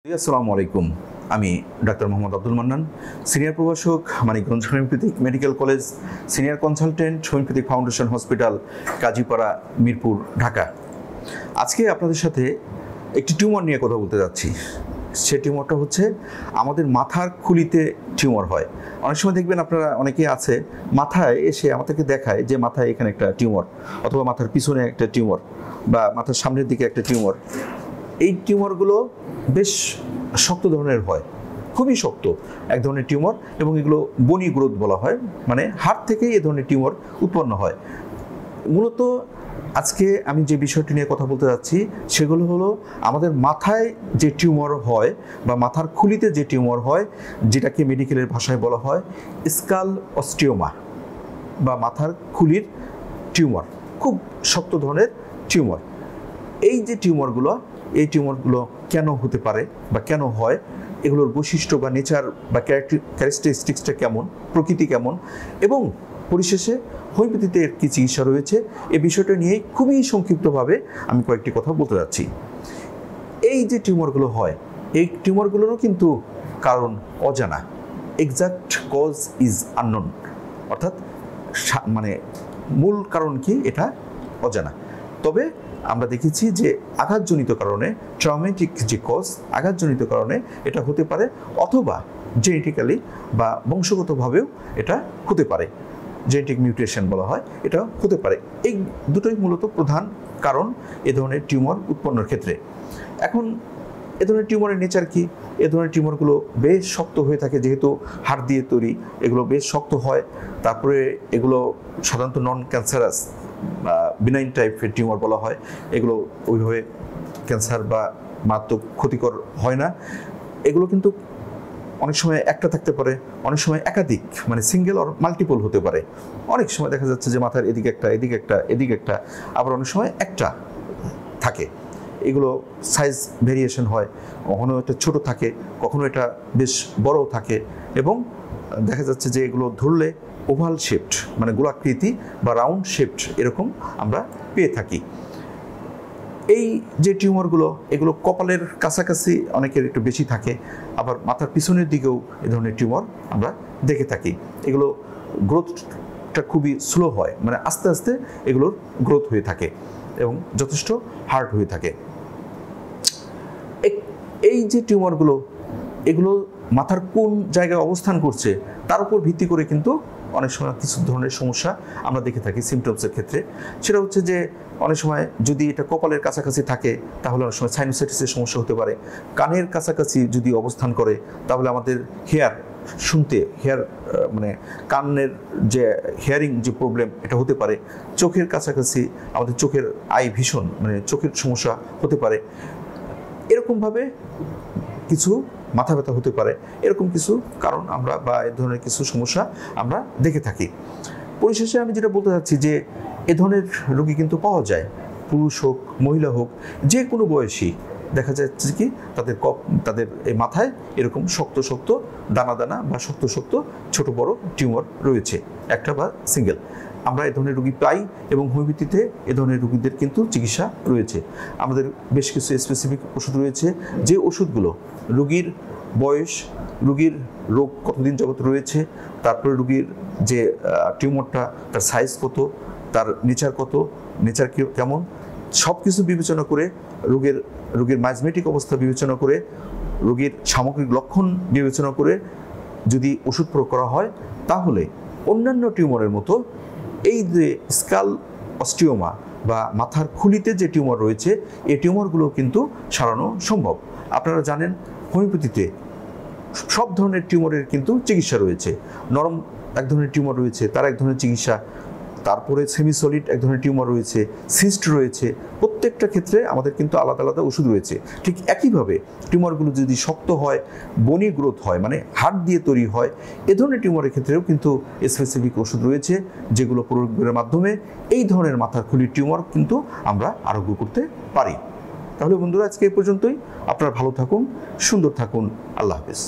আসসালামু আলাইকুম। আমি ডাক্তার মোহাম্মদ আব্দুল মান্নান, সিনিয়র প্রভাষক, Manikganj homeopathic medical college, senior consultant, homeopathic foundation hospital, Kazipara, Mirpur, Dhaka. আজকে আপনাদের সাথে একটি টিউমার নিয়ে কথা বলতে যাচ্ছি। সে টিউমারটা হচ্ছে আমাদের মাথার খুলিতে টিউমার হয়। অনেক সময় দেখবেন আপনারা অনেকেই আছে মাথায় এসে আমাদেরকে দেখায় যে মাথায় এখানে একটা টিউমার, অথবা মাথার পিছনে একটা টিউমার, বা মাথার সামনের দিকে একটা টিউমার। এই টিউমারগুলো বেশ শক্ত ধরনের হয়, খুবই শক্ত এক ধরনের টিউমার, এবং এগুলো বনি গ্রোথ বলা হয়, মানে হাড় থেকেই এই ধরনের টিউমার উৎপন্ন হয়। মূলত আজকে আমি যে বিষয়টি নিয়ে কথা বলতে যাচ্ছি সেগুলো হলো আমাদের মাথায় যে টিউমার হয় বা মাথার খুলিতে যে টিউমার হয়, যেটাকে মেডিকেলের ভাষায় বলা হয় স্কাল অস্টিওমা বা মাথার খুলির টিউমার, খুব শক্ত ধরনের টিউমার। এই যে টিউমারগুলো, এই টিউমারগুলো কেন হতে পারে বা কেন হয়, এগুলোর বৈশিষ্ট্য বা নেচার বা ক্যারেক্টারিস্টিক্সটা কেমন, প্রকৃতি কেমন, এবং পরিশেষে হোমিওপ্যাথিতে এর কী চিকিৎসা রয়েছে, এই বিষয়টা নিয়ে খুবই সংক্ষিপ্তভাবে আমি কয়েকটি কথা বলতে যাচ্ছি। এই যে টিউমারগুলো হয়, এই টিউমারগুলোরও কিন্তু কারণ অজানা, এক্সাক্ট কজ ইজ আননোন, অর্থাৎ মানে মূল কারণ কি এটা অজানা। তবে আমরা দেখেছি যে আঘাতজনিত কারণে, ট্রমেটিক যে কজ, আঘাতজনিত কারণে এটা হতে পারে, অথবা জেনেটিক্যালি বা বংশগতভাবেও এটা হতে পারে, জেনেটিক মিউটেশন বলা হয়, এটা হতে পারে। এই দুটোই মূলত প্রধান কারণ এ ধরনের টিউমার উৎপন্নের ক্ষেত্রে। এখন এ ধরনের টিউমারের নেচার কি? এ ধরনের টিউমারগুলো বেশ শক্ত হয়ে থাকে, যেহেতু হাড় দিয়ে তৈরি, এগুলো বেশ শক্ত হয়। তারপরে এগুলো সাধারণত নন ক্যান্সারাস, বিনাইন টাইপের টিউমার বলা হয়। এগুলো ওইভাবে ক্যান্সার বা মারাত্মক ক্ষতিকর হয় না। এগুলো কিন্তু অনেক সময় একটা থাকতে পারে, অনেক সময় একাধিক, মানে সিঙ্গেল অর মাল্টিপল হতে পারে। অনেক সময় দেখা যাচ্ছে যে মাথার এদিকে একটা, এদিকে একটা, এদিকে একটা, আবার অনেক সময় একটা থাকে। এগুলো সাইজ ভেরিয়েশন হয়, কখনো এটা ছোট থাকে, কখনো এটা বেশ বড় থাকে, এবং দেখা যাচ্ছে যে এগুলো ধরলে ওভাল শেপড, মানে গোলাকৃতি বা রাউন্ড শেপড, এরকম আমরা পেয়ে থাকি। এই যে টিউমারগুলো, এগুলো কপালের কাছাকাছি অনেকের একটু বেশি থাকে, আবার মাথার পিছনের দিকেও এ ধরনের টিউমার আমরা দেখে থাকি। এগুলো গ্রোথটা খুবই স্লো হয়, মানে আস্তে আস্তে এগুলোর গ্রোথ হয়ে থাকে এবং যথেষ্ট হার্ড হয়ে থাকে। এই যে টিউমারগুলো, এগুলো মাথার কোন জায়গায় অবস্থান করছে তার উপর ভিত্তি করে কিন্তু অনেক সময় কিছু ধরনের সমস্যা আমরা দেখে থাকি সিমটমসের ক্ষেত্রে। সেটা হচ্ছে যে অনেক সময় যদি এটা কপালের কাছাকাছি থাকে তাহলে অনেক সময় সাইনোসাইটিসের সমস্যা হতে পারে। কানের কাছাকাছি যদি অবস্থান করে তাহলে আমাদের হেয়ার মানে কানের যে হিয়ারিং যে প্রবলেম, এটা হতে পারে। চোখের কাছাকাছি আমাদের চোখের আই ভিশন, মানে চোখের সমস্যা হতে পারে। এরকমভাবে কিছু মাথা ব্যথা হতে পারে, এরকম কিছু কারণ আমরা বা এ ধরনের কিছু সমস্যা আমরা দেখে থাকি। পরিশেষে আমি যেটা বলতে চাচ্ছি যে এ ধরনের রোগী কিন্তু পাওয়া যায়, পুরুষ হোক মহিলা হোক, যে কোনো বয়সী। দেখা যাচ্ছে কি তাদের এই মাথায় এরকম শক্ত শক্ত দানা দানা বা শক্ত শক্ত ছোট বড় টিউমার রয়েছে, একটা বা সিঙ্গেল। আমরা এ ধরনের রোগী পাই, এবং হোমিওপ্যাথিতে এ ধরনের রোগীদের কিন্তু চিকিৎসা রয়েছে। আমাদের বেশ কিছু স্পেসিফিক ওষুধ রয়েছে, যে ওষুধগুলো রোগীর বয়স, রোগীর রোগ কতদিন যাবত রয়েছে, তারপরে রোগীর যে টিউমারটা তার সাইজ কত, তার নেচার কেমন, সব কিছু বিবেচনা করে, রোগীর মাইজমেটিক অবস্থা বিবেচনা করে, রোগীর সামগ্রিক লক্ষণ বিবেচনা করে যদি ওষুধ প্রয়োগ করা হয়, তাহলে অন্যান্য টিউমারের মতো এই যে স্কাল অস্টিওমা বা মাথার খুলিতে যে টিউমার রয়েছে, এই টিউমারগুলো কিন্তু সারানো সম্ভব। আপনারা জানেন হোমিওপ্যাথিতে সব ধরনের টিউমারের কিন্তু চিকিৎসা রয়েছে। নরম এক ধরনের টিউমার রয়েছে, তার এক ধরনের চিকিৎসা। তারপরে সেমি সলিড এক ধরনের টিউমার রয়েছে, সিস্ট রয়েছে। প্রত্যেকটা ক্ষেত্রে আমাদের কিন্তু আলাদা আলাদা ওষুধ রয়েছে। ঠিক একইভাবে টিউমারগুলো যদি শক্ত হয়, বনি গ্রোথ হয়, মানে হাড় দিয়ে তৈরি হয়, এ ধরনের টিউমারের ক্ষেত্রেও কিন্তু স্পেসিফিক ওষুধ রয়েছে, যেগুলো প্রয়োগের মাধ্যমে এই ধরনের মাথার খুলির টিউমার কিন্তু আমরা আরোগ্য করতে পারি। তাহলে বন্ধুরা, আজকে এই পর্যন্তই। আপনারা ভালো থাকুন, সুন্দর থাকুন। আল্লাহ হাফেজ।